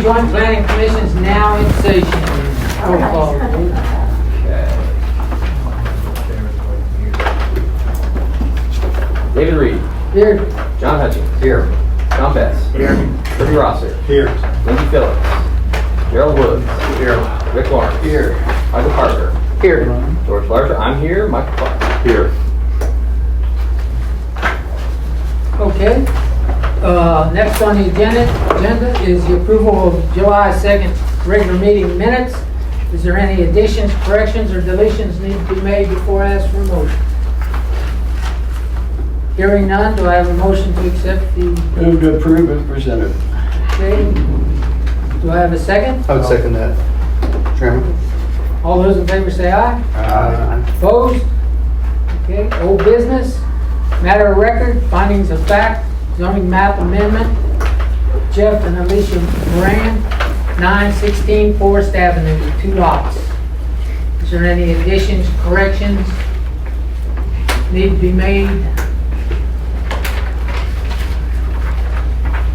Joint Planning Commission is now in session. Roll call, please. David Reed. Here. John Hutchins. Here. John Betts. Here. Kirby Rosser. Here. Lindsey Phillips. Gerald Woods. Here. Rick Lawrence. Here. Michael Parker. Here. George Larcher. I'm here. Michael Clark. Here. Okay. Next on the agenda is the approval of July 2nd regular meeting minutes. Is there any additions, corrections, or deletions need to be made before I ask for a motion? Hearing none, do I have a motion to accept the... Move to approve as presented. Okay. Do I have a second? I would second that. Chairman. All those in favor say aye. Aye. Opposed? Okay, old business, matter of record, findings of fact, zoning map amendment, Jeff and Alicia Moran, 916 Forest Avenue, 2 lots. Is there any additions, corrections need to be made?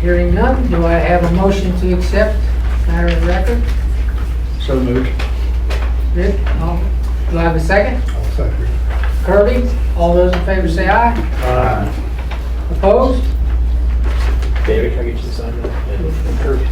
Hearing none, do I have a motion to accept matter of record? So moved. Rick, do I have a second? I'll second. Kirby, all those in favor say aye. Aye. Opposed? David, can I get you to sign that? And Kirby.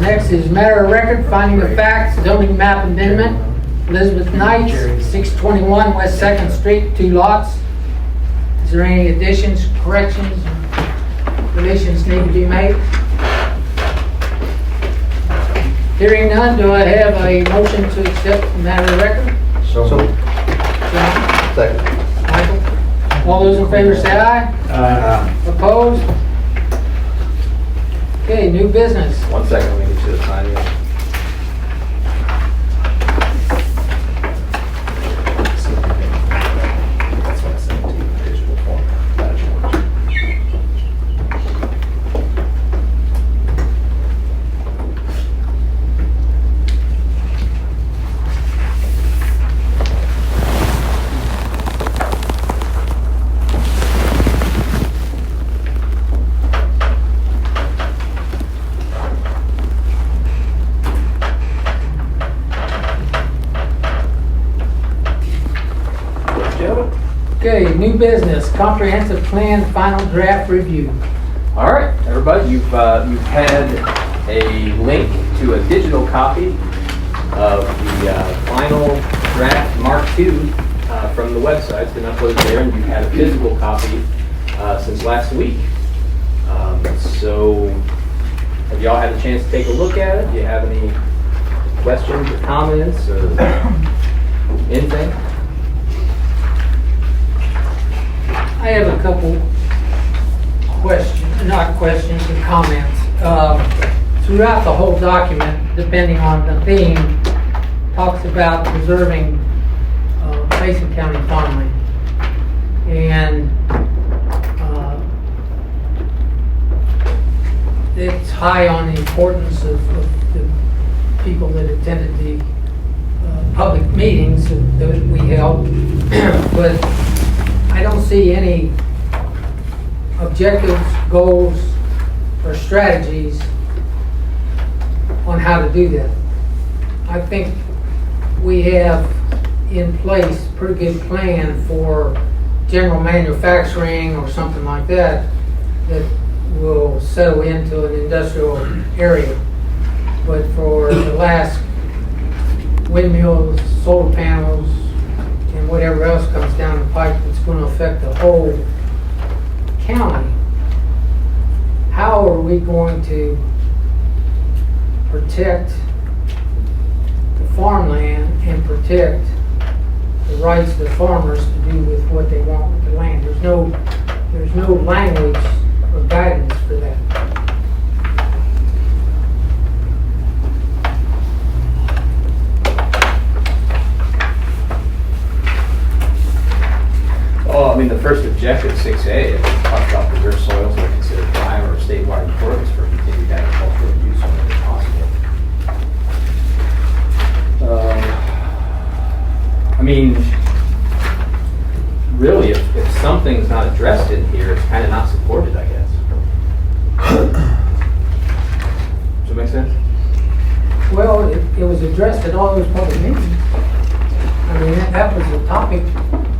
Next is matter of record, finding of facts, zoning map amendment, Elizabeth Knights, 621 West 2nd Street, 2 lots. Is there any additions, corrections, deletions need to be made? Hearing none, do I have a motion to accept the matter of record? So moved. John? Second. Michael? All those in favor say aye. Aye. Opposed? Okay, new business. 1 second, let me get you to sign it. That's why I sent it to you in digital form. Okay, new business, comprehensive plan, final draft review. All right, everybody, you've had a link to a digital copy of the final draft Mark II from the website. It's been uploaded there, and you've had a physical copy since last week. So, have y'all had a chance to take a look at it? Do you have any questions or comments or anything? I have a couple questions, not questions, but comments. Throughout the whole document, depending on the theme, talks about preserving Mason County farmland. And it's high on the importance of the people that attended the public meetings that we held, but I don't see any objectives, goals, or strategies on how to do that. I think we have in place a pretty good plan for general manufacturing or something like that that will settle into an industrial area. But for the last windmills, solar panels, and whatever else comes down the pipe that's going to affect the whole county, how are we going to protect the farmland and protect the rights of the farmers to do with what they want with the land? There's no language or guidance for that. mean, the first objective, 6A, it talks about preserve soils that are considered prime or statewide importance for continued agricultural use whenever possible. I mean, really, if something's not addressed in here, it's kind of not supported, I guess. Does that make sense? Well, it was addressed at all those public meetings. I mean, that was the topic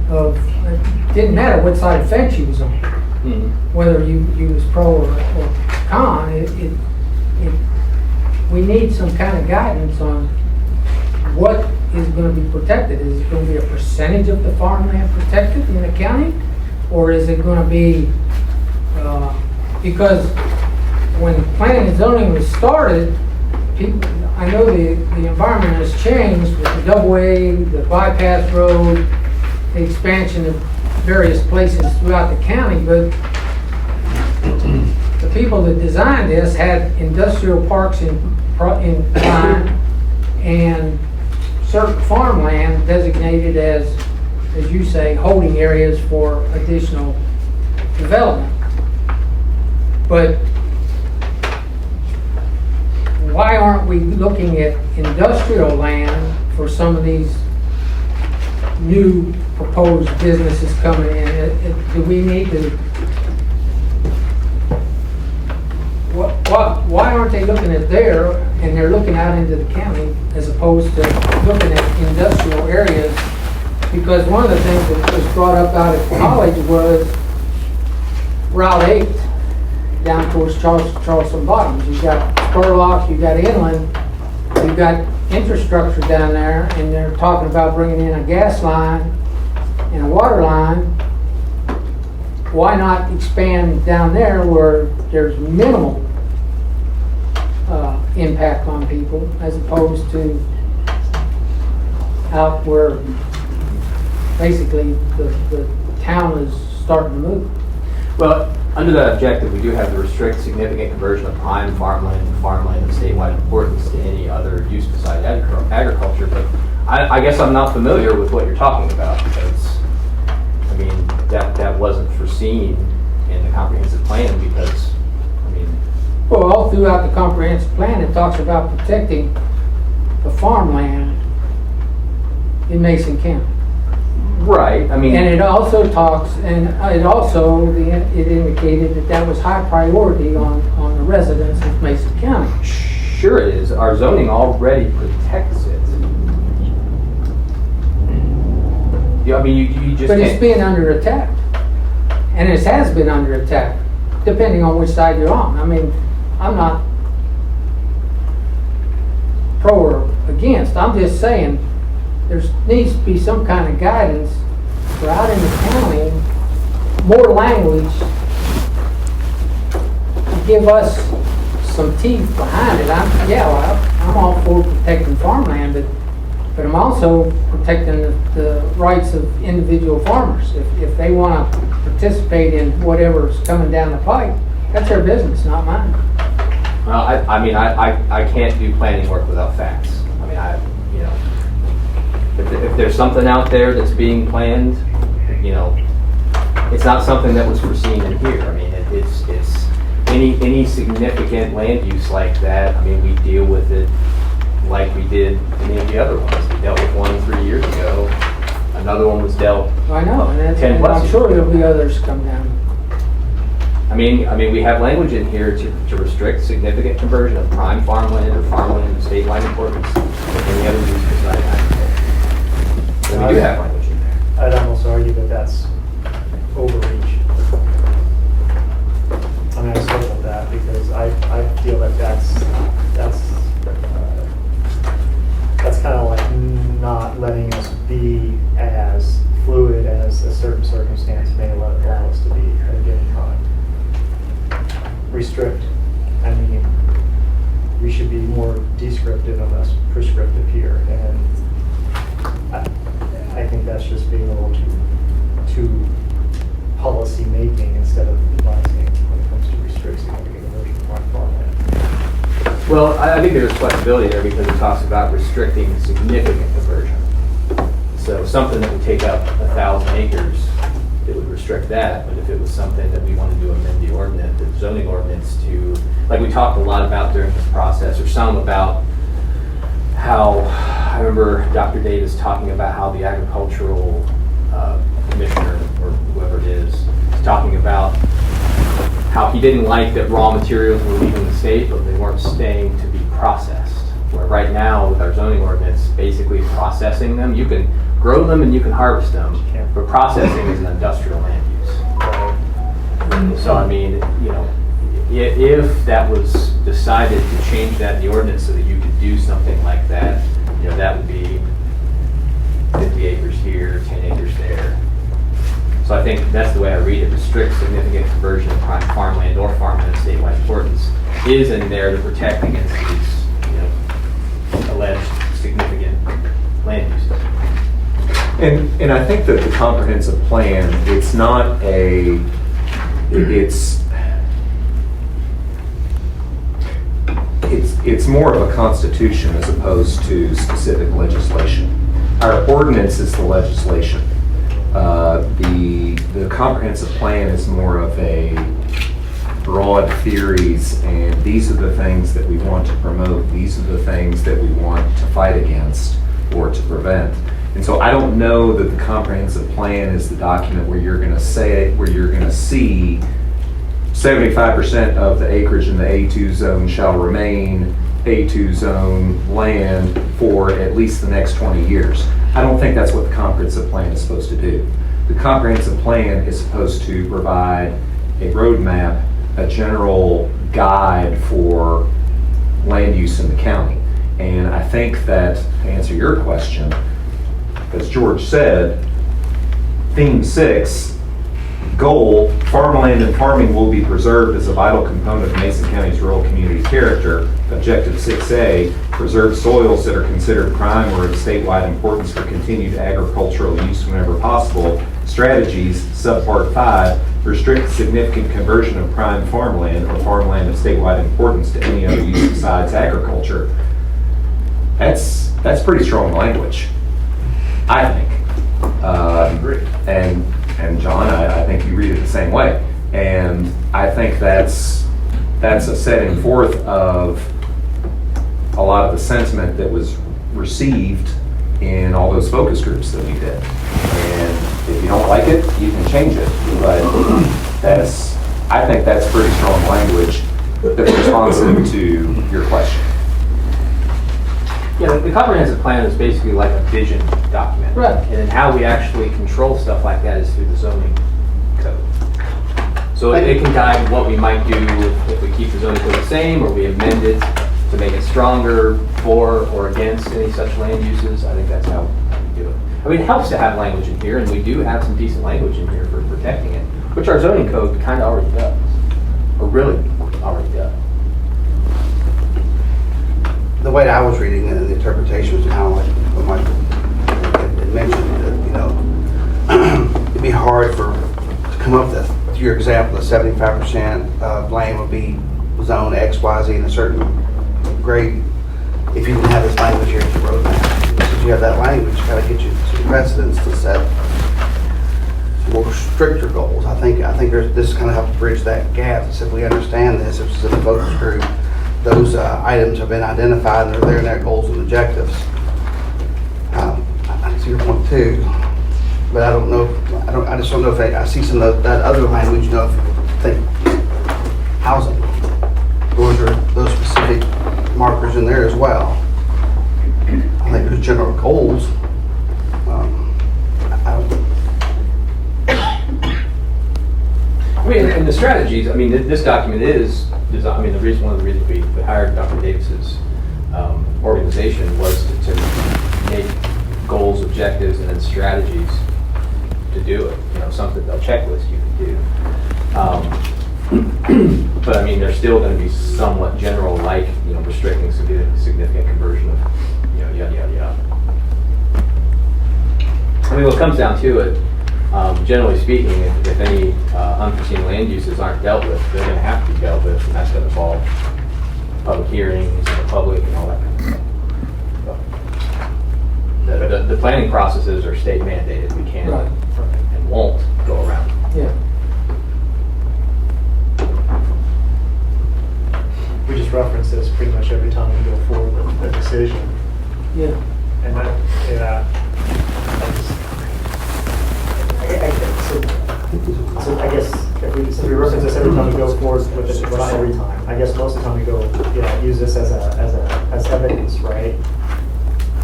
of, it didn't matter what side of the fence you was on, whether you was pro or con. We need some kind of guidance on what is going to be protected. Is it going to be a percentage of the farmland protected in the county? Or is it going to be, because when planning and zoning was started, people, I know the environment has changed with the double A, the bypass road, the expansion of various places throughout the county, but the people that designed this had industrial parks in mind and certain farmland designated as you say, holding areas for additional development. But why aren't we looking at industrial land for some of these new proposed businesses coming in? Do we need to, why aren't they looking at there and they're looking out into the county as opposed to looking at industrial areas? Because one of the things that was brought up out at college was Route 8 down towards Charleston Bottoms. You've got Spurlock, you've got inland, you've got infrastructure down there, and they're talking about bringing in a gas line and a water line. Why not expand down there where there's minimal impact on people as opposed to out where basically the town is starting to move? Well, under that objective, we do have to restrict significant conversion of prime farmland to farmland of statewide importance to any other use besides agriculture. But I guess I'm not familiar with what you're talking about because, I mean, that wasn't foreseen in the comprehensive plan because, I mean... Well, all throughout the comprehensive plan, it talks about protecting the farmland in Mason County. Right, I mean... And it also talks, and it also, it indicated that was high priority on the residents of Mason County. Sure it is. Our zoning already protects it. Yeah, I mean, you just But can't... it's being under attack. And it has been under attack, depending on which side you're on. I mean, I'm not pro or against. I'm just saying there needs to be some kind of guidance for out in the county, more language to give us some teeth behind it. I'm all for protecting farmland, but I'm also protecting the rights of individual farmers. If they want to participate in whatever's coming down the pipe, that's their business, not mine. Well, I can't do planning work without facts. I mean, you know, if there's something out there that's being planned, you know, it's not something that was foreseen in here. I mean, it's any significant land use like that. I mean, we deal with it like we did any of the other ones. We dealt with one 3 years ago. Another one was dealt. I know, and 10 plus I'm sure there'll be others come down. I mean, we have language in here to restrict significant conversion of prime farmland or farmland of statewide importance or any other use besides agriculture. So we do have language in there. I'd almost argue that that's overreach. I mean, I struggle with that because I feel that that's kind of like not letting us be as fluid as a certain circumstance may allow us to be at a given time. Restrict, I mean, we should be more descriptive and less prescriptive here, and I think that's just being a little too policy making instead of advising when it comes to restricting significant conversion of farmland. Well, I think there's flexibility there because it talks about restricting significant conversion. So something that would take up 1,000 acres, it would restrict that, but if it was something that we wanted to amend the ordinance, the zoning ordinance to, like we talked a lot about during this process, or some about how, I remember Dr. Davis talking about how the agricultural commissioner, or whoever it is talking about how he didn't like that raw materials were leaving the state, but they weren't staying to be processed. Where right now, with our zoning ordinance, basically processing them, you can grow them and you can harvest them, but processing is an industrial land use. So I mean, you know, if that was decided to change that in the ordinance so that you could do something like that, you know, that would be 50 acres here, 10 acres there. So I think that's the way I read it. Restrict significant conversion of prime farmland or farmland of statewide importance is in there to protect against these, you know, alleged significant land uses. And I think that the comprehensive plan, it's not a, it's more of a constitution as opposed to specific legislation. Our ordinance is the legislation. The comprehensive plan is more of a broad theories, and these are the things that we want to promote. These are the things that we want to fight against or to prevent. And so I don't know that the comprehensive plan is the document where you're going to say, where you're going to see 75% of the acreage in the A2 zone shall remain A2 zone land for at least the next 20 years. I don't think that's what the comprehensive plan is supposed to do. The comprehensive plan is supposed to provide a roadmap, a general guide for land use in the county. And I think that, to answer your question, as George said, theme 6, goal, farmland and farming will be preserved as a vital component of Mason County's rural community character. Objective 6A, preserve soils that are considered prime or of statewide importance for continued agricultural use whenever possible. Strategies, subpart 5, restrict significant conversion of prime farmland or farmland of statewide importance to any other use besides agriculture. That's pretty strong language, I think. And John, I think you read it the same way. And I think that's a setting forth of a lot of the sentiment that was received in all those focus groups that we did. And if you don't like it, you can change it. But I think that's pretty strong language that's responsive to your question. Yeah, the comprehensive plan is basically like a vision document. Right. And then how we actually control stuff like that is through the zoning code. So it can guide what we might do if we keep the zoning code the same, or we amend it to make it stronger for or against any such land uses. I think that's how we do it. I mean, it helps to have language in here, and we do have some decent language in here for protecting it, which our zoning code kind of already does, or really already does. The way I was reading it, the interpretation was kind of like what Michael had mentioned, that, you know, it'd be hard to come up with, your example, the 75% of land would be zone X, Y, Z in a certain grade. If you didn't have this language here, it's a roadmap. Since you have that language, it's got to get you some precedents to set more stricter goals. I think this kind of helps bridge that gap. So if we understand this, if it's in the focus group, those items have been identified and they're there in their goals and objectives. I see your point too, but I don't know. I just don't know if I see some of that other language. You know, if you think housing, those specific markers in there as well. I think there's general goals. I mean, and the strategies, I mean, this document is designed, I mean, one of the reasons we hired Dr. Davis's organization was to make goals, objectives, and then strategies to do it. You know, something, a checklist you can do. But I mean, they're still going to be somewhat general, like, you know, restricting significant conversion of, you know, yada, yada, yada. I mean, what comes down to it, generally speaking, if any unforeseen land uses aren't dealt with, they're going to have to be dealt with, and that's going to involve public hearings, the public, and all that kind of stuff. So, the planning processes are state mandated. We can't and won't go around. Yeah, much every time we go forward with a decision. Yeah. And that, yeah. So I guess if we, since we reference this every time we go forward with it, well, not every time, I guess most of the time we go, use this as evidence, right?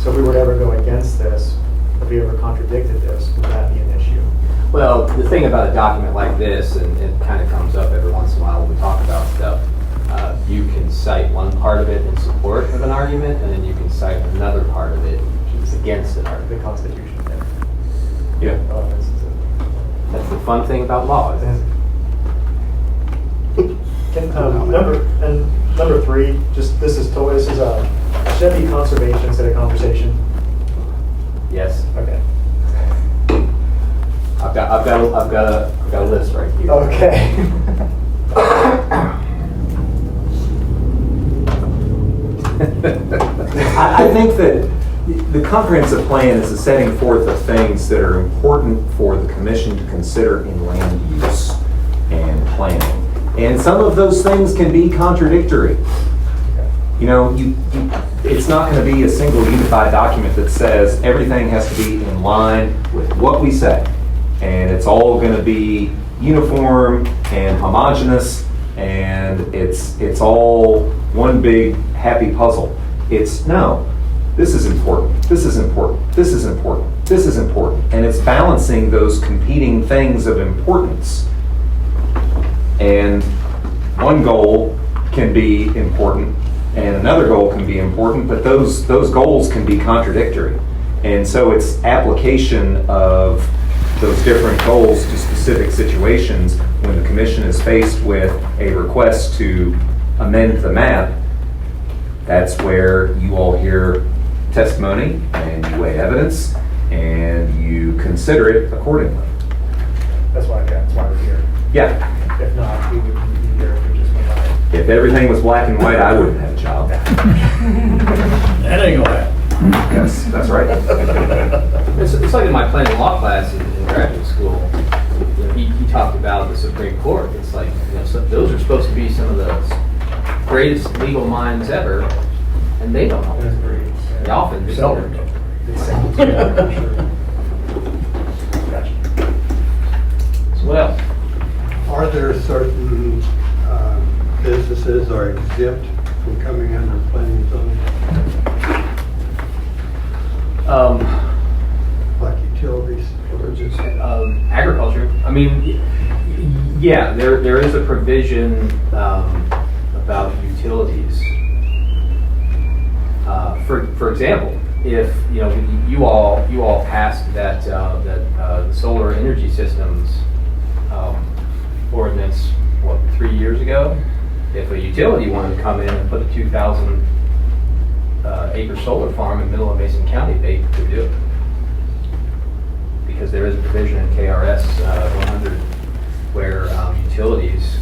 So if we were to ever go against this, if we ever contradicted this, would that be an issue? Well, the thing about a document like this, and it kind of comes up every once in a while when we talk about stuff, you can cite one part of it in support of an argument, and then you can cite another part of it against an argument. The Constitution there. Yeah. Oh, this is it. That's the fun thing about law. Is Number 3, just this is a Chevy conservation set of conversation. yes, Okay. I've got a list right here. Okay. I think that the comprehensive plan is a setting forth of things that are important for the commission to consider in land use and planning. And some of those things can be contradictory. You know, it's not going to be a single unified document that says everything has to be in line with what we say. And it's all going to be uniform and homogeneous, and it's all one big happy puzzle. It's no, this is important, this is important, this is important, this is important. And it's balancing those competing things of importance. And one goal can be important and another goal can be important, but those goals can be contradictory. And so it's application of those different goals to specific situations when the commission is faced with a request to amend the map. That's where you all hear testimony and you weigh evidence and you consider it accordingly. That's why we're here. Yeah, If not, we wouldn't be here if we just went by. if everything was black and white, I wouldn't have a job. That ain't gonna happen. Yes, that's right. It's like in my planning law class in graduate school. You know, he talked about the Supreme Court. It's like, you know, those are supposed to be some of the greatest legal minds ever, and they don't always agree. They often just don't. Gotcha. So what else? Are there certain businesses are exempt from coming under planning and zoning, like utilities, or just? Agriculture. I mean, yeah, there is a provision about utilities. For example, if you know you all passed that solar energy systems ordinance 3 years ago. If a utility wanted to come in and put a 2,000 acre solar farm in the middle of Mason County, they could do it. Because there is a provision in KRS 100 where utilities,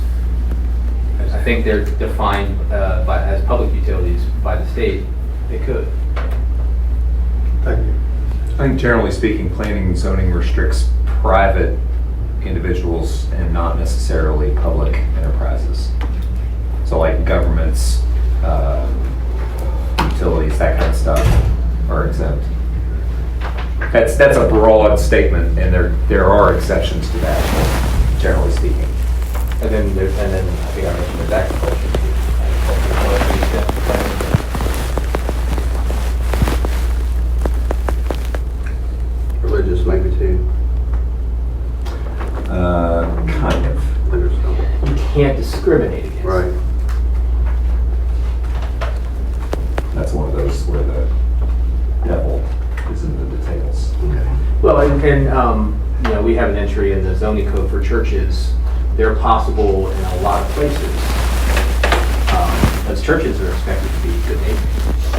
I think they're defined as public utilities by the state, they could. Thank you. I think generally speaking, planning and zoning restricts private individuals and not necessarily public enterprises. So like governments, utilities, that kind of stuff are exempt. That's a broad statement, and there are exceptions to that, generally speaking. And then I think I mentioned there's agriculture too. Religious maybe too. Kind of. Understand. You can't discriminate against. Right. That's one of those where the devil is in the details. Okay. Well, and you know, we have an entry in the zoning code for churches. They're possible in a lot of places. As churches are expected to be good neighbors. I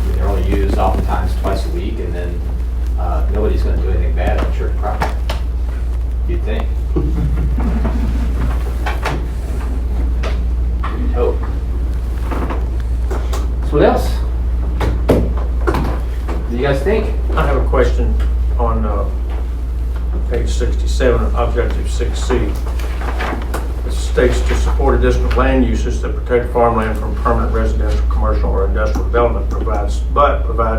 mean, they're only used oftentimes twice a week, and then nobody's going to do anything bad on church property. You'd think. You'd hope. So what else? What do you guys think? I have a question on page 67 of Objective 6C. It's states to support additional land uses that protect farmland from permanent residential, commercial, or industrial development provides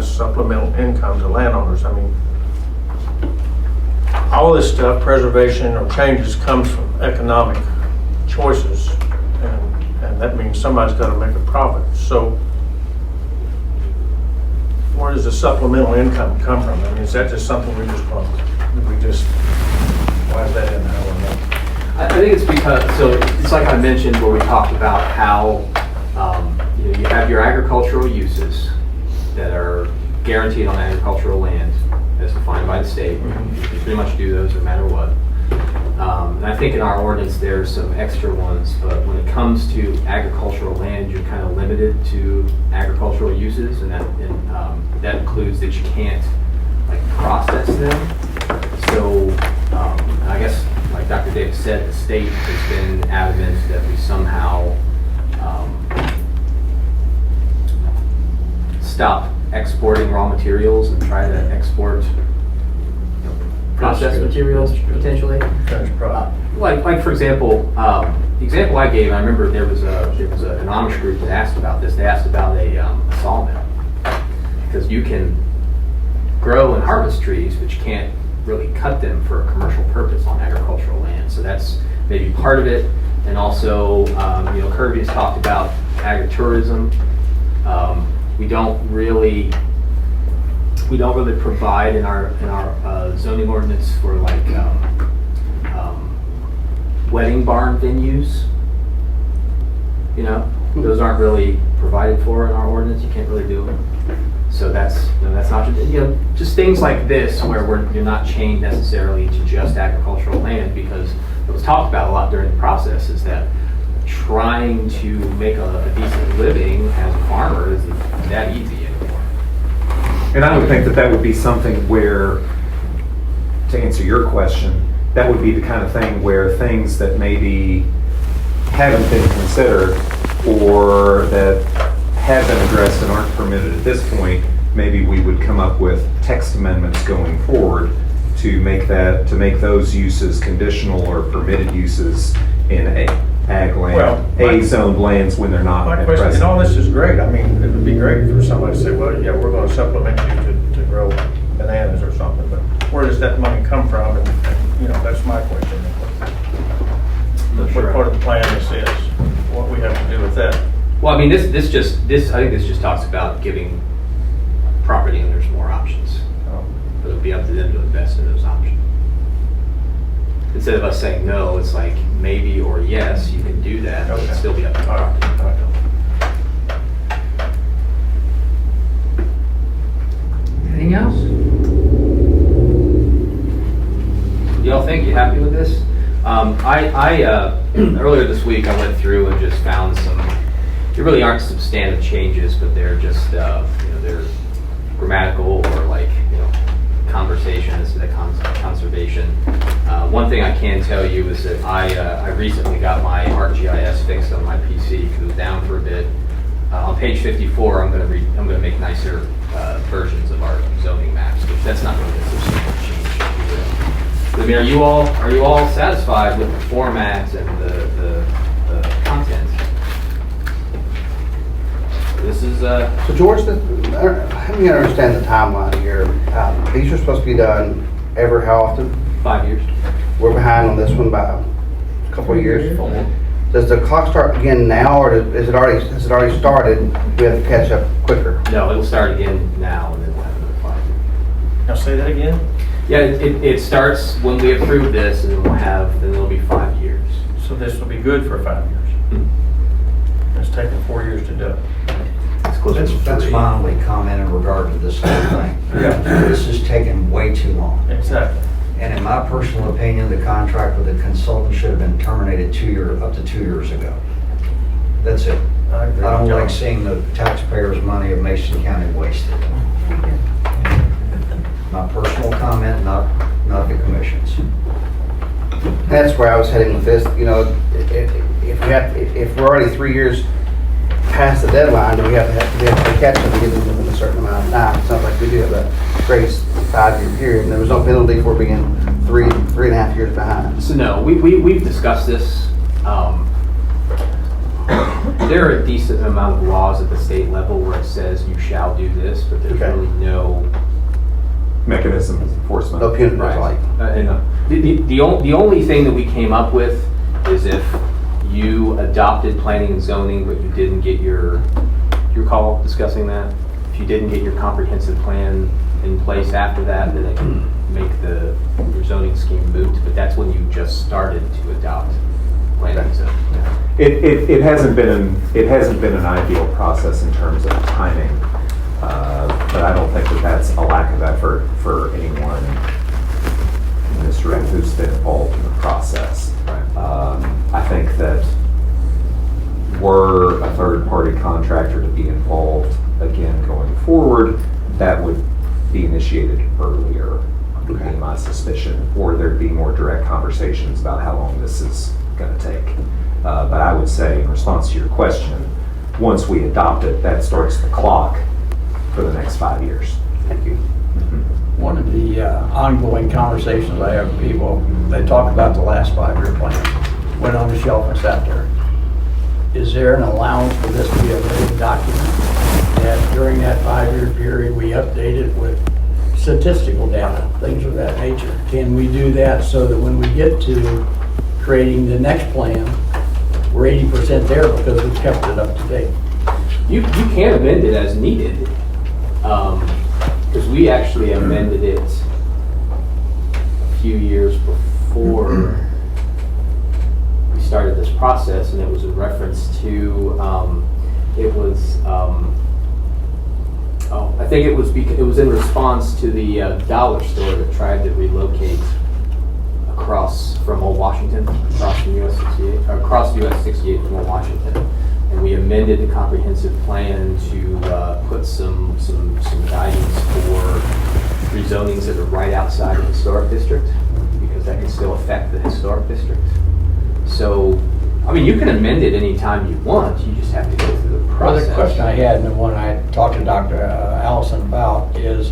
supplemental income to landowners. I mean, all this stuff, preservation or changes, comes from economic choices, and that means somebody's got to make a profit. So where does the supplemental income come from? I mean, is that just something why is that in there? I don't know. I think it's because, so it's like I mentioned where we talked about how you have your agricultural uses that are guaranteed on agricultural land as defined by the state. You pretty much do those no matter what. And I think in our ordinance there's some extra ones, but when it comes to agricultural land, you're kind of limited to agricultural uses, and that includes that you can't like process them. So I guess, like Dr. Davis said, the state has been adamant that we somehow stop exporting raw materials and try to export processed materials potentially. Finished product. Like for example, the example I gave, I remember there was an Amish group that asked about this. They asked about a sawmill, because you can grow and harvest trees, but you can't really cut them for a commercial purpose on agricultural land. So that's maybe part of it. And also, Kirby has talked about agritourism. We don't really provide in our zoning ordinance for like wedding barn venues. Those aren't really provided for in our ordinance. You can't really do them. So that's not, just things like this where you're not chained necessarily to just agricultural land, because it was talked about a lot during the process is that trying to make a decent living as a farmer isn't that easy anymore. And I would think that would be something where, to answer your question, that would be the kind of thing where things that maybe haven't been considered or that have been addressed and aren't permitted at this point, maybe we would come up with text amendments going forward to make those uses conditional or permitted uses in ag land, A-zoned lands when they're not My at question, present. and all this is great. I mean, it would be great for somebody to say, well, yeah, we're going to supplement you to grow bananas or something, but where does that money come from? And that's my question. What part of the plan this is, what we have to do with that. Well, I mean, I think this just talks about giving property owners more options. But it'll be up to them to invest in those options. Instead of us saying no, it's like maybe or yes, you can do that, but it'll still be up to the property owner. Anything else? Do y'all think? You happy with this? Earlier this week I went through and just found some. There really aren't substantive changes, but they're just they're grammatical or like conversation. This is a conservation. One thing I can tell you is that I recently got my ArcGIS fixed on my PC because it was down for a bit. On page 54, I'm going to make nicer versions of our zoning maps, which that's not really a substantial change. I mean, are you all satisfied with the format and the content? This is So George, help me understand the timeline here. These are supposed to be done every how often? 5 years. We're behind on this one by a couple of years. Almost. Does the clock start again now, or has it already started? We have to catch up quicker. No, it'll start again now, and then we'll have another 5 years. Now say that again? Yeah, it starts when we approve this, and then it'll be 5 years. So this will be good for 5 years. It's taken 4 years to do it. It's closer to That's 3. my only comment in regard to this whole thing. This is taking way too long. Exactly. And in my personal opinion, the contract with the consultant should have been terminated up to 2 years ago. That's it. I agree I don't with John. like seeing the taxpayers' money of Mason County wasted. My personal comment, not the commission's. That's where I was heading with this. If we're already 3 years past the deadline, then we have to catch up and get them within a certain amount of time. It sounds like we do have a grace 5-year period, and there was no penalty for being three and a half years behind. So no, we've discussed this. There are a decent amount of laws at the state level where it says you shall do this, but there's Okay. really no Mechanism of enforcement. No punitive, like. The only thing that we came up with is if you adopted planning and zoning, but you didn't get your call discussing that. If you didn't get your comprehensive plan in place after that, then it can make your zoning scheme moot, but that's when you just started to adopt planning and zoning. It hasn't been an ideal process in terms of timing, but I don't think that that's a lack of effort for anyone in this room who's been involved in the process. I think that were a third-party contractor to be involved again going forward, that would be initiated earlier, would be my suspicion, or there'd be more direct conversations about how long this is going to take. But I would say, in response to your question, once we adopt it, that starts the clock for the next 5 years. Thank you. One of the ongoing conversations I have with people, they talk about the last 5-year plan, went on the shelf and sat there. Is there an allowance for this to be a living document? That during that 5-year period, we update it with statistical data, things of that nature? Can we do that so that when we get to creating the next plan, we're 80% there because we've kept it up to date? You can amend it as needed, because we actually amended it a few years before we started this process, and it was in reference to, I think it was in response to the dollar store that tried to relocate across from Old Washington, across from US 68, or across US 68 from Old Washington. And we amended the comprehensive plan to put some guidance for rezonings that are right outside the historic district, because that can still affect the historic district. So, I mean, you can amend it anytime you want, you just have to go through the Well, process. the question I had, and the one I talked to Dr. Allison about, is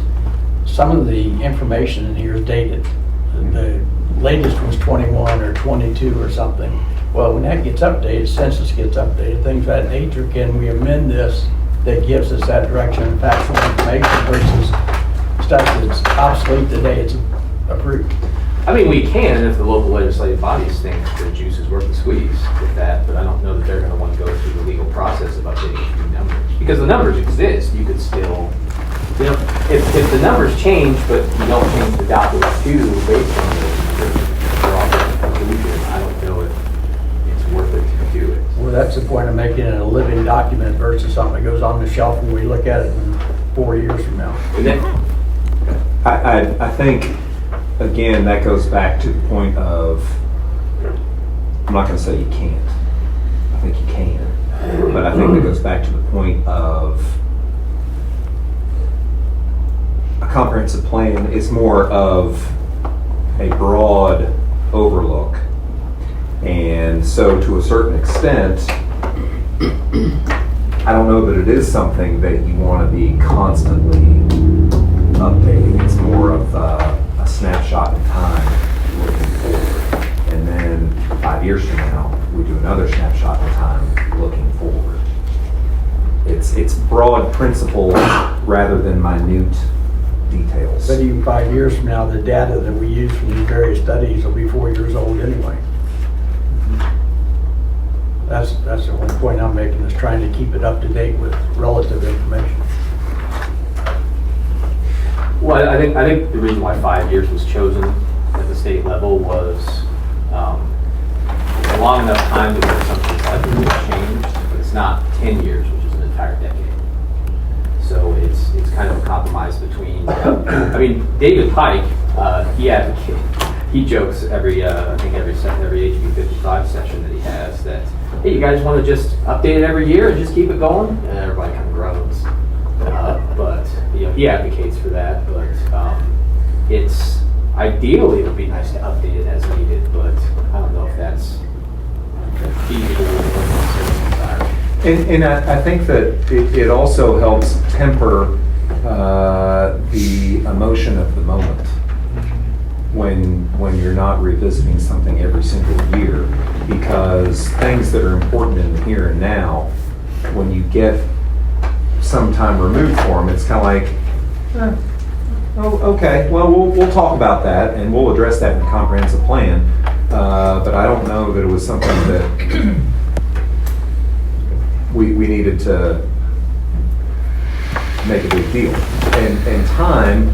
some of the information in here is dated. The latest was 21 or 22 or something. Well, when that gets updated, census gets updated, things of that nature, can we amend this that gives us that direction and factual information versus stuff that's obsolete the day it's approved? I mean, we can if the local legislative bodies think the juice is worth the squeeze with that, but I don't know that they're gonna want to go through the legal process of updating a few numbers. Because the numbers exist, you could still, you know, if the numbers change, but you don't change the document too based on they're all different conclusion, I don't know if it's worth it to do it. Well, that's the point of making it a living document versus something that goes on the shelf and we look at it in 4 years from now. And then, I think, again, that goes back to the point of, I'm not going to say you can't. I think you can. But I think it goes back to the point of a comprehensive plan is more of a broad overlook. And so to a certain extent, I don't know that it is something that you want to be constantly updating. It's more of a snapshot in time looking forward. And then 5 years from now, we do another snapshot in time looking forward. It's broad principles rather than minute details. But even 5 years from now, the data that we use from these various studies will be 4 years old anyway. That's the whole point I'm making, is trying to keep it up to date with relative information. well, I think the reason why 5 years was chosen at the state level was a long enough time to where something's likely to change, but it's not 10 years, which is an entire decade. So it's kind of a compromise between, I mean, David Pike, he jokes every HB 55 session that he has that, hey, you guys want to just update it every year and just keep it going? And everybody kind of groans. But he advocates for that. But it's ideally it would be nice to update it as needed, but I don't know if that's feasible or And I think that it also helps temper the emotion of the moment. when you're not revisiting something every single year, because things that are important in the here and now, when you get some time removed from them, it's kind of like, oh, okay, well, we'll talk about that and we'll address that in the comprehensive plan. But I don't know that it was something that we needed to make a big deal. And time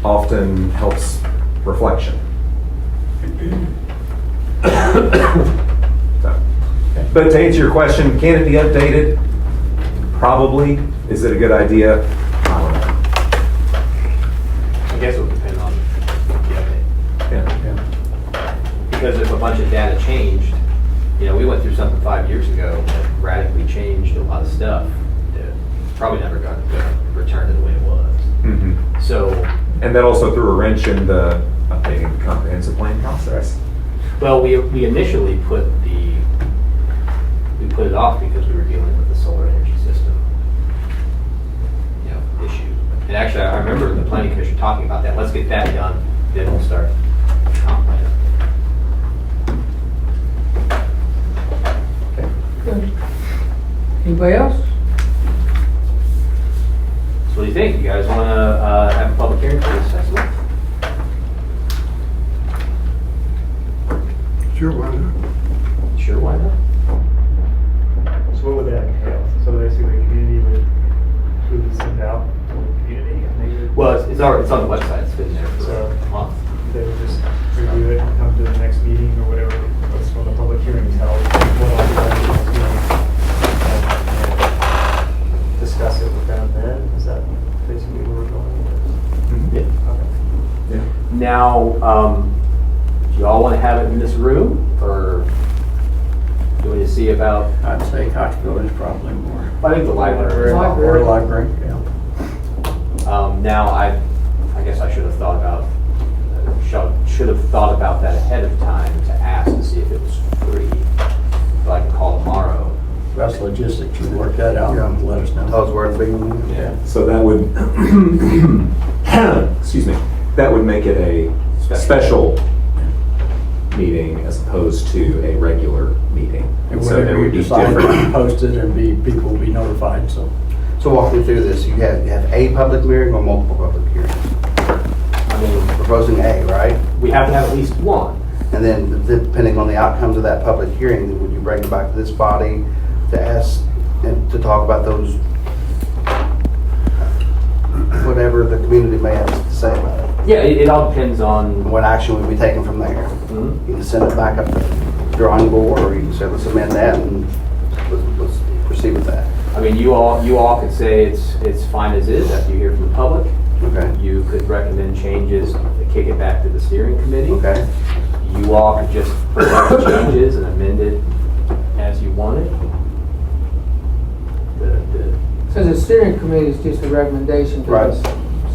often helps reflection. So, but to answer your question, can it be updated? Probably. Is it a good idea? I don't know. I guess it would depend on the update. Yeah. Because if a bunch of data changed, we went through something 5 years ago that radically changed a lot of stuff. It's probably never going to return to the way it was. Mm-hmm. So, And that also threw a wrench in the updating the comprehensive plan process. well, we initially put it off because we were dealing with the solar energy system, issue. And actually, I remember the planning commission talking about that. Let's get that done, then we'll start comp plan. Good. Anybody else? So what do you think? You guys want to have a public hearing for this next month? Sure, why not? Sure, why not? So what would that entail? So basically, the community would send out to the community, and they would, Well, it's on the website. It's been there for So- a month. they would just review it and come to the next meeting or whatever, that's when the public hearing is held. We'll all be at the next meeting, and discuss it with them then. Is that basically where we're going with this? Yeah. Okay. Now, do you all want to have it in this room, or do we see about? I'd say Cox Building is probably more. I think the library. Library. Or library, yeah. Now, I guess I should have thought about that ahead of time to ask to see if it was free. So I can call tomorrow. That's logistics, you work that out and let us know. Ellsworth being. Yeah. So that would, excuse me, that would make it a special meeting as opposed to a regular meeting. And So whatever there you would be decide, different. post it and people will be notified, so. So walk me through this. You have a public hearing or multiple public hearings? I mean, Proposing A, right? we have to have at least one. And then depending on the outcomes of that public hearing, would you bring it back to this body to ask, and to talk about those, whatever the community may have to say about it? Yeah, it all depends on. And what action would be taken from there? Mhm. You can send it back up to the drawing board, or you can say, let's amend that and let's proceed with that. I mean, you all could say it's fine as is after you hear from the public. Okay? You could recommend changes, kick it back to the steering committee. Okay? You all could just present the changes and amend it as you wanted. So the steering committee is just a recommendation to Right. us.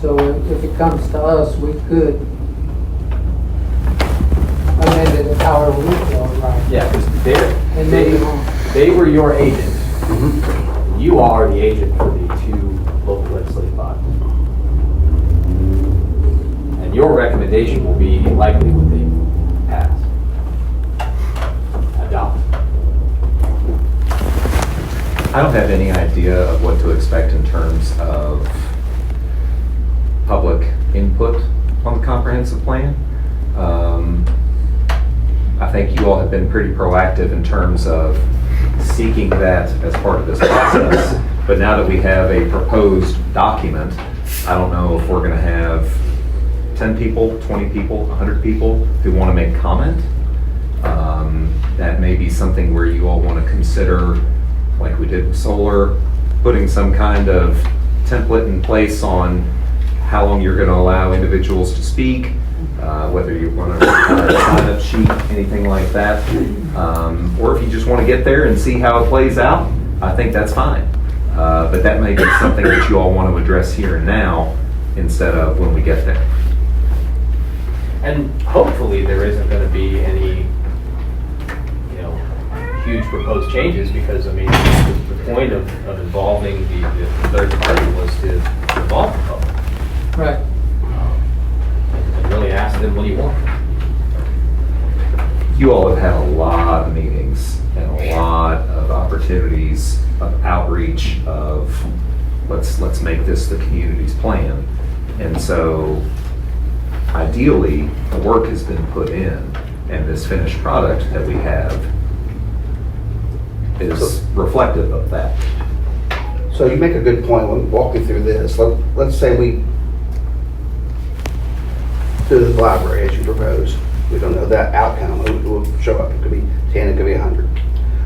So if it comes to us, we could amend it however we feel, right? Yeah, because And maybe wrong. they were your agent. Mm-hmm. You are the agent for the two local legislative bodies. And your recommendation will be likely what they pass. Adopt. I don't have any idea of what to expect in terms of public input on the comprehensive plan. I think you all have been pretty proactive in terms of seeking that as part of this process. But now that we have a proposed document, I don't know if we're going to have 10 people, 20 people, 100 people who want to make comment. That may be something where you all want to consider, like we did with solar, putting some kind of template in place on how long you're going to allow individuals to speak, whether you want to require a sign-up sheet, anything like that. Or if you just want to get there and see how it plays out, I think that's fine. But that may be something that you all want to address here and now instead of when we get there. And hopefully there isn't going to be any, huge proposed changes because, I mean, the point of involving the third party was to involve the public. Right. ask them, what do you want? You all have had a lot of meetings and a lot of opportunities of outreach of, let's make this the community's plan. And so ideally, the work has been put in, and this finished product that we have is reflective of that. So you make a good point when walking through this. Let's say we do the library as you propose. We don't know that outcome. It will show up. It could be 10, it could be 100.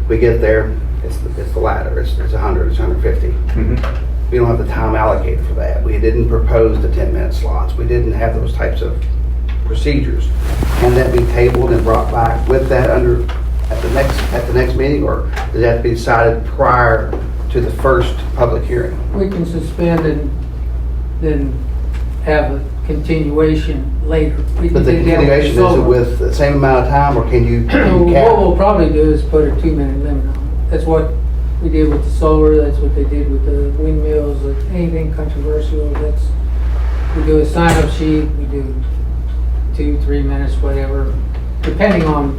We get there, it's the ladder. It's 100, it's 150. Mm-hmm. We don't have the time allocated for that. We didn't propose the 10-minute slots. We didn't have those types of procedures. Can that be tabled and brought back with that at the next meeting, or does that have to be decided prior to the first public hearing? We can suspend and then have a continuation later. We But the can do that continuation, is it solar. with the same amount of time, or can you So what cap? we'll probably do is put a 2-minute limit on it. That's what we did with the solar, that's what they did with the windmills, like anything controversial, we do a sign-up sheet, we do 2-3 minutes, whatever, depending on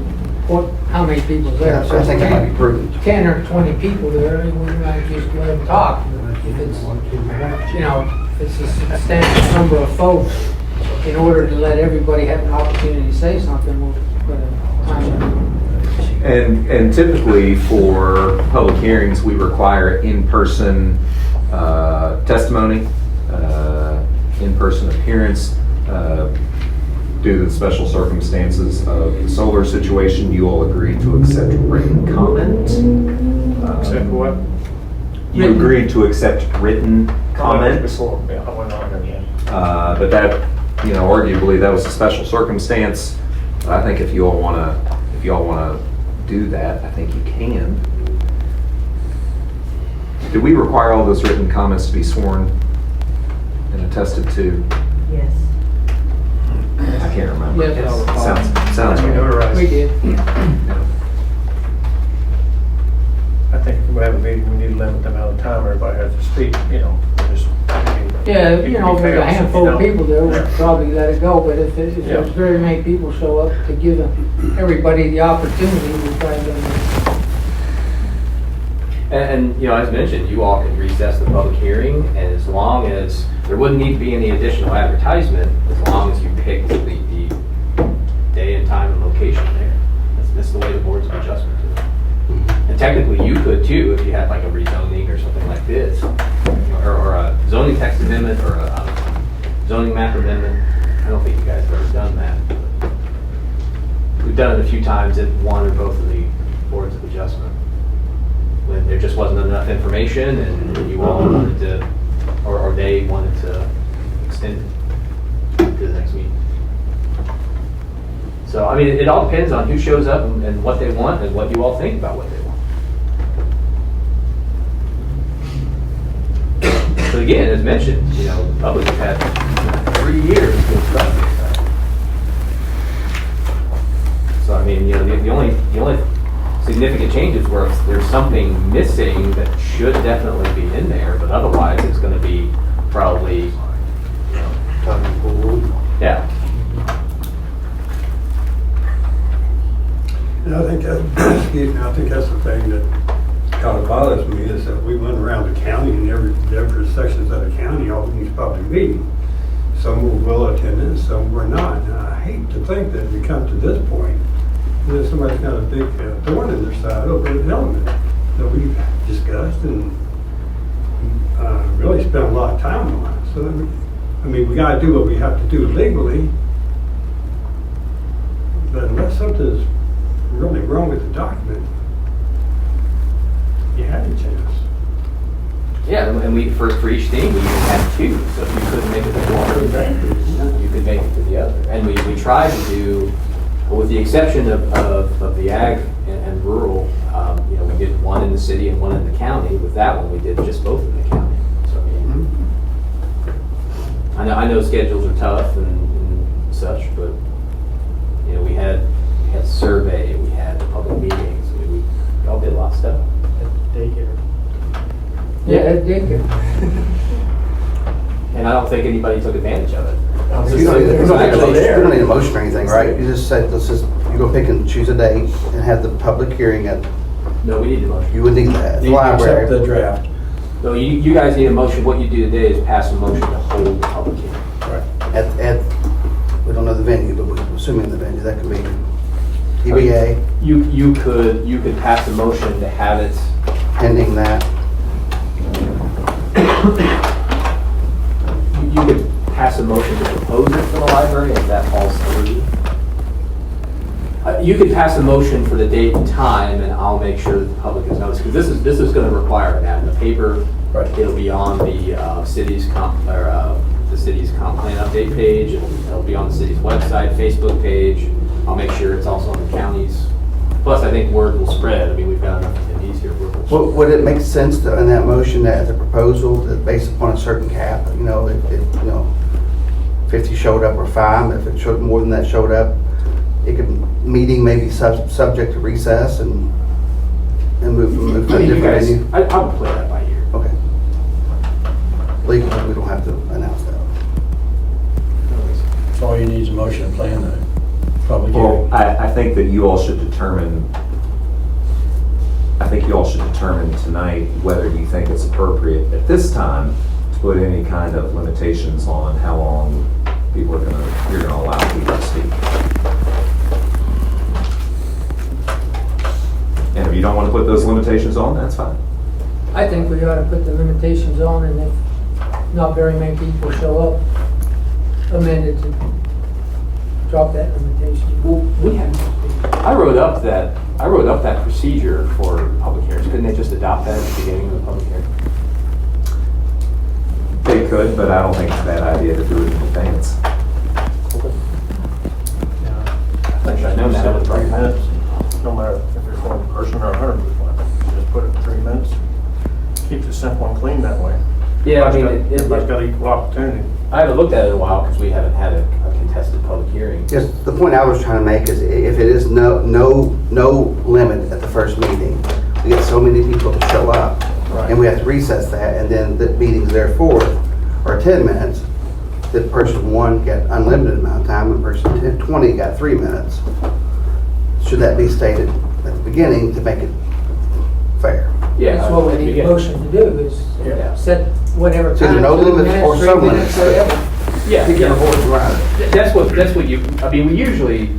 how many people's there. Yeah, so I think that might be prudent. 10 or 20 people there, we might just let them talk. If it's, if it's a substantial number of folks, in order to let everybody have an opportunity to say something, we'll put a time limit. And typically for public hearings, we require in-person testimony, in-person appearance. Due to the special circumstances of the solar situation, you all agreed to accept written comment. Except what? You agreed to accept written comment. Before, yeah, I went on there again. But that, arguably that was a special circumstance. I think if you all wanna do that, I think you can. Did we require all those written comments to be sworn and attested to? Yes. I can't remember. Yes. Sounds We right. notarized. We did. I think if we have a meeting, we need to limit the amount of time everybody has to speak, just. Yeah, it could be if there's a chaos, handful of people there, we'll Yeah. probably let it go, but if Yeah. there's very many people show up to give everybody the opportunity, we try to. And as mentioned, you all can recess the public hearing, and as long as, there wouldn't need to be any additional advertisement, as long as you pick the day and time and location there. That's the way the board's of adjustment to it. And technically, you could too, if you had like a rezoning or something like this, or a zoning text amendment, or a zoning map amendment. I don't think you guys have ever done that. We've done it a few times at one or both of the boards of adjustment, when there just wasn't enough information and you all wanted to, or they wanted to extend it to the next meeting. So, I mean, it all depends on who shows up and what they want and what you all think about what they want. But again, as mentioned, the public have had 3 years to discuss this. So, I mean, the only significant changes where if there's something missing that should definitely be in there, but otherwise it's going to be probably, yeah. And I think that, excuse me, I think that's the thing that kind of bothers me, is that we went around the county and every sections of the county, all these public meetings. Some were well attended, some were not. And I hate to think that we come to this point, that somebody's got a big thorn in their side over an element that we've discussed and really spent a lot of time on. So, we gotta do what we have to do legally, but unless something's really wrong with the document, you had a chance. Yeah, and we, for each thing, we even had 2, so if you couldn't make it to one, you could make it to the other. And we tried to do, with the exception of the ag and rural, we did one in the city and one in the county. With that one, we did just both in the county. So, I know schedules are tough and such, but, we had survey, we had public meetings, we all did a lot of stuff. Daycare. Yeah, it did good. And I don't think anybody took advantage of it. You don't need a motion or anything, right? You just said, you go pick and choose a date and have the public hearing at, No, we need a motion. you would need that. The You accept library. the draft. So you guys need a motion. What you do today is pass a motion to hold the public hearing. At, we don't know the venue, but we're assuming the venue, that could be TBA, You could pass a motion to have it. pending that. You could pass a motion to propose it for the library if that falls through. You could pass a motion for the date and time, and I'll make sure that the public is noticed, because this is going to require an ad in the paper. Right. It'll be on the city's comp plan update page. It'll be on the city's website, Facebook page. I'll make sure it's also on the county's. Plus, I think word will spread. I mean, we've got enough attendees here. Word will spread. Would it make sense to, in that motion, that as a proposal, that based upon a certain cap, you know, if 50 showed up or 5, if it showed more than that showed up, it could, meeting may be subject to recess and move to I a mean, you different guys, venue? I would play that by ear. Okay. Legally, we don't have to announce that. So all you need is a motion to plan the public Well, hearing. I think that you all should determine, tonight whether you think it's appropriate at this time to put any kind of limitations on how long you're gonna allow people to speak. And if you don't want to put those limitations on, that's fine. I think we ought to put the limitations on, and if not very many people show up, amend it to drop that limitation. Well, I wrote up that procedure for public hearings. Couldn't they just adopt that at the beginning of the public hearing? They could, but I don't think it's a bad idea to do it in advance. I should have known that. I would've 3 brought it. minutes, no matter if it's one person or 100 people. Just put it in 3 minutes. Keeps it simple and clean that way. Yeah, I mean, Everybody's got equal opportunity. I haven't looked at it in a while because we haven't had a contested public hearing. Yes, the point I was trying to make is if it is no limit at the first meeting, we get so many people to show up, Right. and we have to recess that, and then the meeting's therefore are 10 minutes, that person 1 got unlimited amount of time, and person 20 got 3 minutes. Should that be stated at the beginning to make it fair? Yeah. That's what we need a motion to do, is Yeah. set whatever It's either time. no 2 limits minutes, or 3 some minutes, limits. whatever. Yeah, Get your voice around it. That's what you, I mean, we usually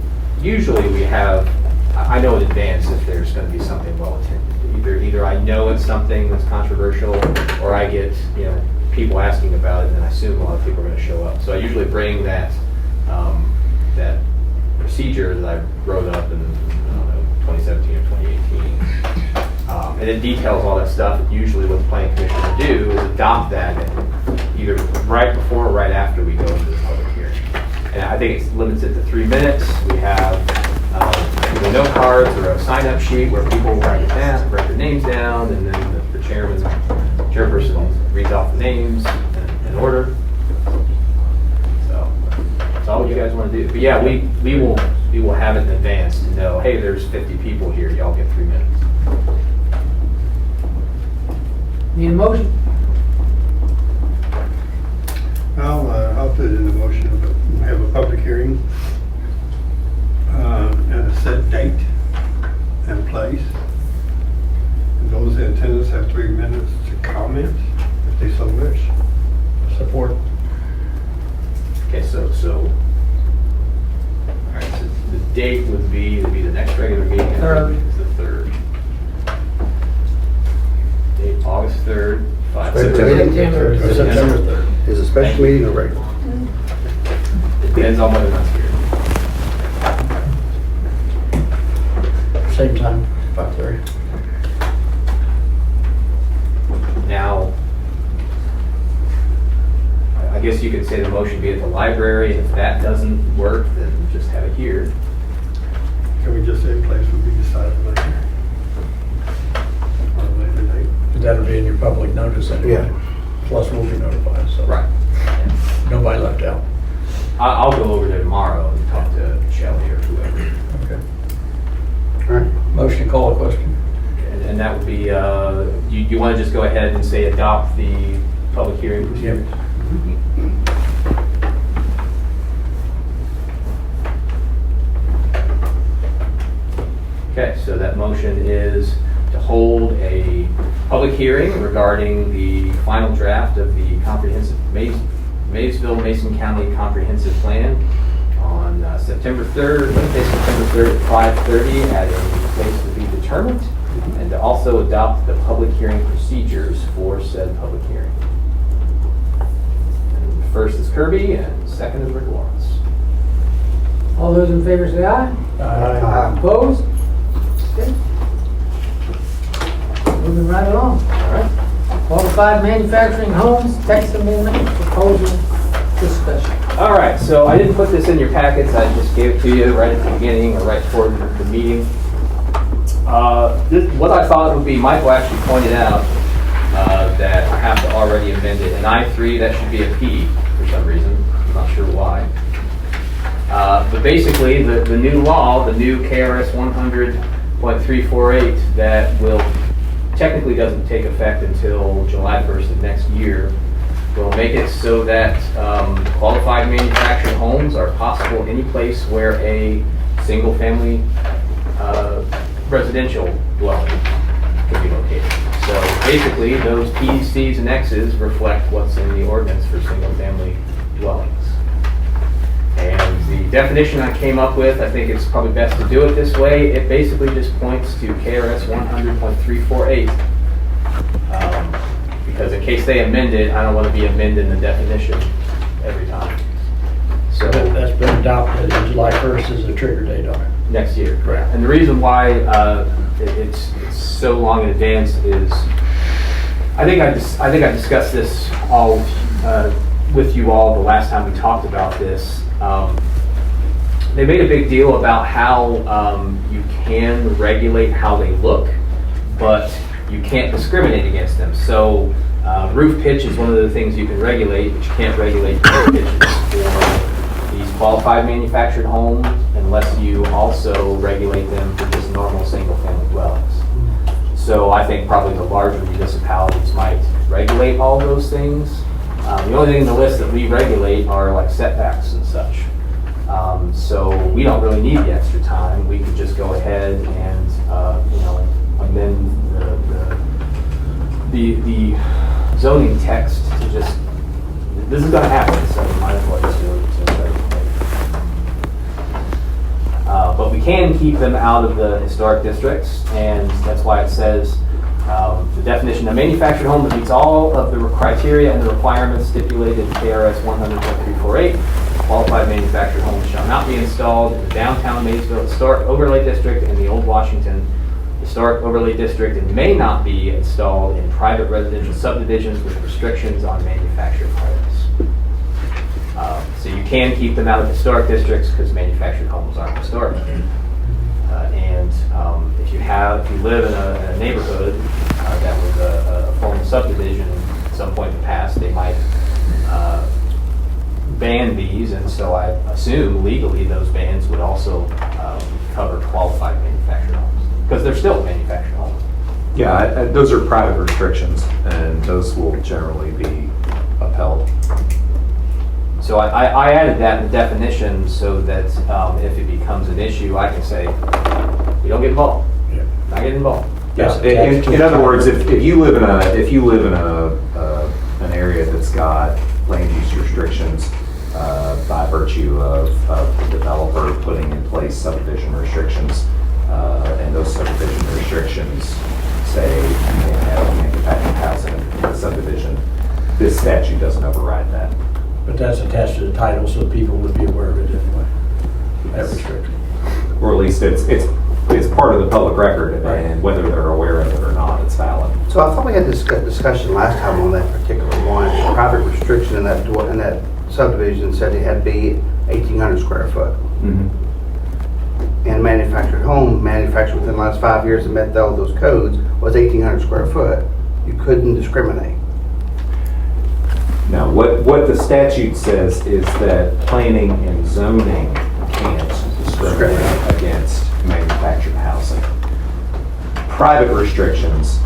we have, I know in advance if there's gonna be something well attended. Either I know it's something that's controversial, or I get, people asking about it, and I assume a lot of people are gonna show up. So I usually bring that procedure that I wrote up in, 2017 or 2018. And it details all that stuff. Usually what the planning commission will do is adopt that either right before or right after we go into the public hearing. And I think it limits it to 3 minutes. We have either note cards or a sign-up sheet where people write their names down, and then the chairperson reads off the names in order. So that's all you guys want to do. But yeah, we will have it in advance to know, hey, there's 50 people here. Y'all get 3 minutes. Need a motion? I'll put it in the motion, but we'll have a public hearing at a set date and place. And those in attendance have 3 minutes to comment if they so wish. Support. Okay, so all right, so the date would be the next regular meeting. Third. Is the 3rd. Date, August 3rd, 5. September. September 3rd. Is it a special meeting or regular? It depends on whether or not it's here. Same time, 5:30. Now, I guess you could say the motion be at the library, and if that doesn't work, then just have it here. Can we just say place will be decided later? Or later date? But that'll be in your public notice anyway. Yeah. Plus we'll be notified, so. Right. Nobody left out. I'll go over there tomorrow and talk to Shelley or whoever. Okay. All right. Motion to call a question. And that would be, you want to just go ahead and say adopt the public hearing procedure? Okay, so that motion is to hold a public hearing regarding the final draft of the comprehensive Maysville, Mason County Comprehensive Plan on September 3rd, Wednesday, September 3rd at 5:30 at a place to be determined, and to also adopt the public hearing procedures for said public hearing. And first is Kirby and second is Rick Lawrence. All those in favor say aye. Opposed? Okay. Moving right along. All right. Qualified manufacturing homes, text amendment, proposal discussion. All right, so I didn't put this in your packets. I just gave it to you right at the beginning or right before the meeting. What I thought would be, Michael actually pointed out that I have to already amend it. In I3, that should be a P for some reason. I'm not sure why. But basically, the new law, the new KRS 100.348, that will technically doesn't take effect until July 1st of next year, will make it so that qualified manufactured homes are possible any place where a single-family residential dwelling can be located. So basically, those P's, C's, and X's reflect what's in the ordinance for single-family dwellings. And the definition I came up with, I think it's probably best to do it this way. It basically just points to KRS 100.348. Because in case they amend it, I don't want to be amending the definition every time. So That's been adopted, and July 1st is the trigger date on it. next year, correct. And the reason why it's so long in advance is, I think I discussed this all with you all the last time we talked about this. They made a big deal about how you can regulate how they look, but you can't discriminate against them. So roof pitch is one of the things you can regulate, but you can't regulate roof pitches for these qualified manufactured homes unless you also regulate them for just normal single-family dwellings. So I think probably the larger municipalities might regulate all those things. The only thing in the list that we regulate are like setbacks and such. So we don't really need the extra time. We could just go ahead and amend the zoning text to just, this is going to happen, so we might as well just do it. But we can keep them out of the historic districts, and that's why it says the definition of manufactured home that meets all of the criteria and the requirements stipulated in KRS 100.348. Qualified manufactured homes shall not be installed in the downtown Maysville Historic Overlay District and the Old Washington Historic Overlay District, and may not be installed in private residential subdivisions with restrictions on manufactured homes. So you can keep them out of historic districts because manufactured homes aren't historic. And if you live in a neighborhood that was a formal subdivision at some point in the past, they might ban these, and so I assume legally those bans would also cover qualified manufactured homes, because they're still manufactured homes. Yeah, those are private restrictions, and those will generally be upheld. So I added that in the definition so that if it becomes an issue, I can say, we don't get involved. Yeah. Not get involved. Yes. In other words, if you live in an area that's got land use restrictions by virtue of the developer putting in place subdivision restrictions, and those subdivision restrictions say you can't have manufactured housing in the subdivision, this statute doesn't override that. But that's attached to the title, so people would be aware of it anyway. That restriction. Or at least it's part of the public record, Right. and whether they're aware of it or not, it's valid. So I thought we had this discussion last time on that particular one. The private restriction in that subdivision said it had to be 1,800 square foot. Mm-hmm. And manufactured home, manufactured within the last 5 years and met all those codes, was 1,800 square foot. You couldn't discriminate. Now, what the statute says is that planning and zoning can't discriminate against manufactured housing. Private restrictions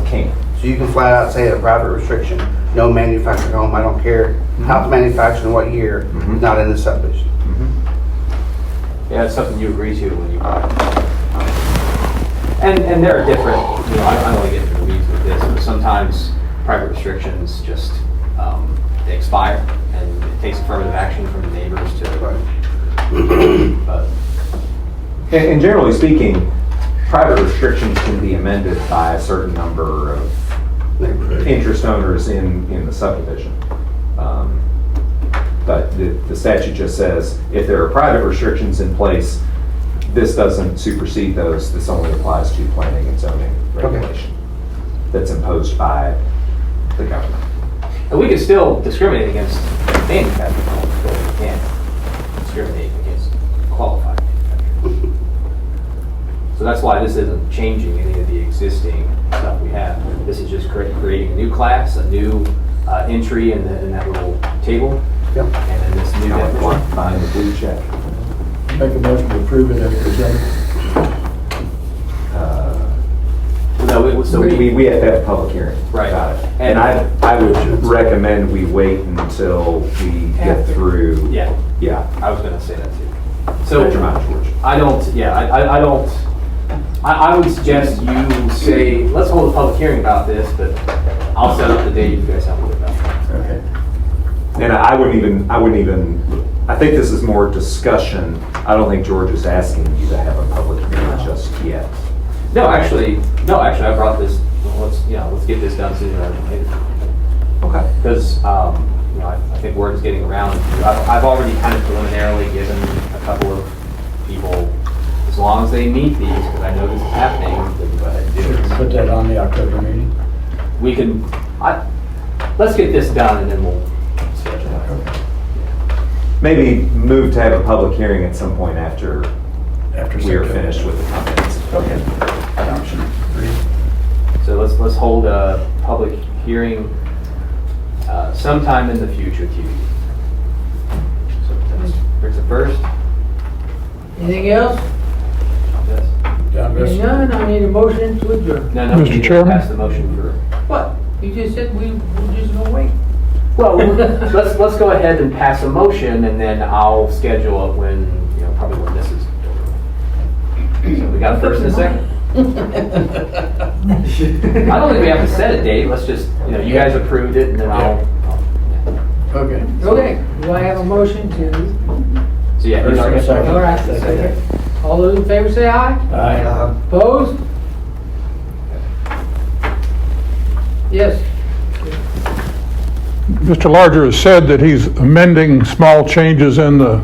can. So you can flat out say a private restriction, no manufactured home, I don't care how it's manufactured and what year, Mhm. not in the subdivision. Yeah, it's something you agree to when you buy it. And there are different, I don't want to get into the weeds with this, but sometimes private restrictions just, they expire, and it takes affirmative action from the neighbors to, but, And generally speaking, private restrictions can be amended by a certain number of interest owners in the subdivision. But the statute just says, if there are private restrictions in place, this doesn't supersede those. This only applies to planning and zoning regulation that's imposed by the government. and we can still discriminate against manufactured homes, but we can't discriminate against qualified manufactured. So that's why this isn't changing any of the existing stuff we have. This is just creating a new class, a new entry in that little table. Yep. And then this new definition. Behind the blue check. Make a motion to approve it as presented. No, so We have to have a public hearing. Right. About it. And I would recommend we wait until we get through. yeah, Yeah. I was gonna say that too. So Set your mind, George. I don't, yeah, I don't, I would suggest you say, let's hold a public hearing about this, but I'll set up the date, you guys have to worry about it. Okay. And I wouldn't even, I think this is more discussion. I don't think George is asking you to have a public hearing just yet. No, actually, I brought this, let's get this done sooner rather than later. Okay. Because, I think word is getting around. I've already kind of preliminarily given a couple of people, as long as they meet these, because I know this is happening, we can go ahead and do Should we it. put that on the October meeting? We can, let's get this done and then we'll schedule it. Maybe move to have a public hearing at some point after After we are September. finished with the comprehensive. Okay. Option three. So let's hold a public hearing sometime in the future, TV. So there's a first. Anything else? Yes. John, Hearing none, I need a motion to adjourn. No, Mr. we need to Chairman? pass the motion for. What? You just said we're just gonna wait. Well, let's go ahead and pass a motion, and then I'll schedule it when, probably when this is over. So we got a first and a second? I don't think we have to set a date, let's just, you guys approved it, and then I'll. Okay. Okay, do I have a motion to? So yeah. First and a second. All right, second. All those in favor say aye. Aye. Opposed? Yes. Mr. Larger has said that he's amending small changes in the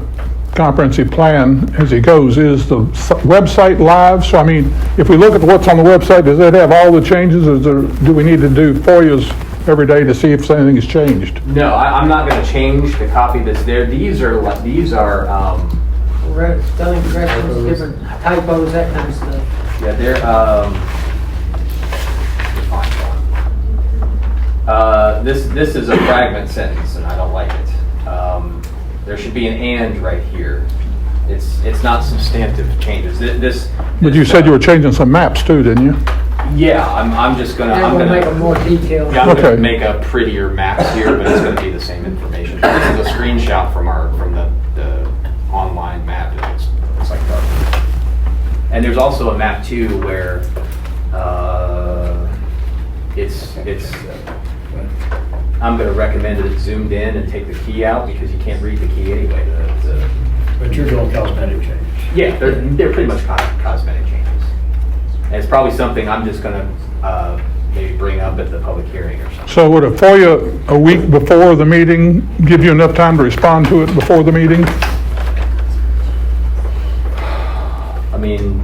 comprehensive plan as he goes. Is the website live? So I mean, if we look at what's on the website, does it have all the changes? Do we need to do FOIAs every day to see if anything has changed? No, I'm not gonna change the copy that's there, these are, Spelling corrections, different typos, that kind of stuff. yeah, they're, this is a fragment sentence, and I don't like it. There should be an "and" right here. It's not substantive changes. But you said you were changing some maps too, didn't you? Yeah, I'm just gonna, And I'm we'll make gonna, them more detailed. yeah, I'm gonna Okay. make a prettier maps here, but it's gonna be the same information. This is a screenshot from the online map. It's like dark. And there's also a map too where, I'm gonna recommend that it's zoomed in and take the key out because you can't read the key anyway. But you're doing cosmetic changes. Yeah, they're pretty much cosmetic changes. And it's probably something I'm just gonna, maybe bring up at the public hearing or something. So would a FOIA a week before the meeting give you enough time to respond to it before the meeting? I mean,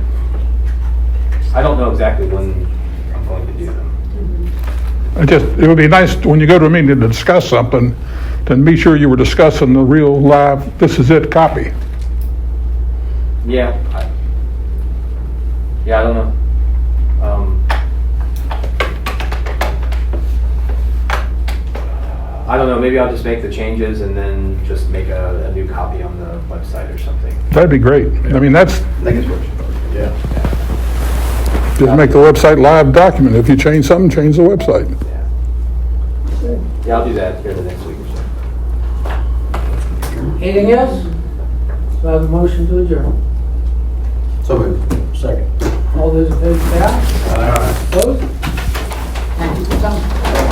I don't know exactly when I'm going to do them. It would be nice when you go to a meeting to discuss something, then be sure you were discussing the real live, this is it copy. Yeah, I don't know. I don't know, maybe I'll just make the changes and then just make a new copy on the website or something. That'd be great. I mean, that's, I think it's what you Yeah. just make the website live document. If you change something, change the website. Yeah, I'll do that here the next week or so. Anything else? Do I have a motion to adjourn? So moved. Second. All those in favor say aye. Opposed? Thank you for coming.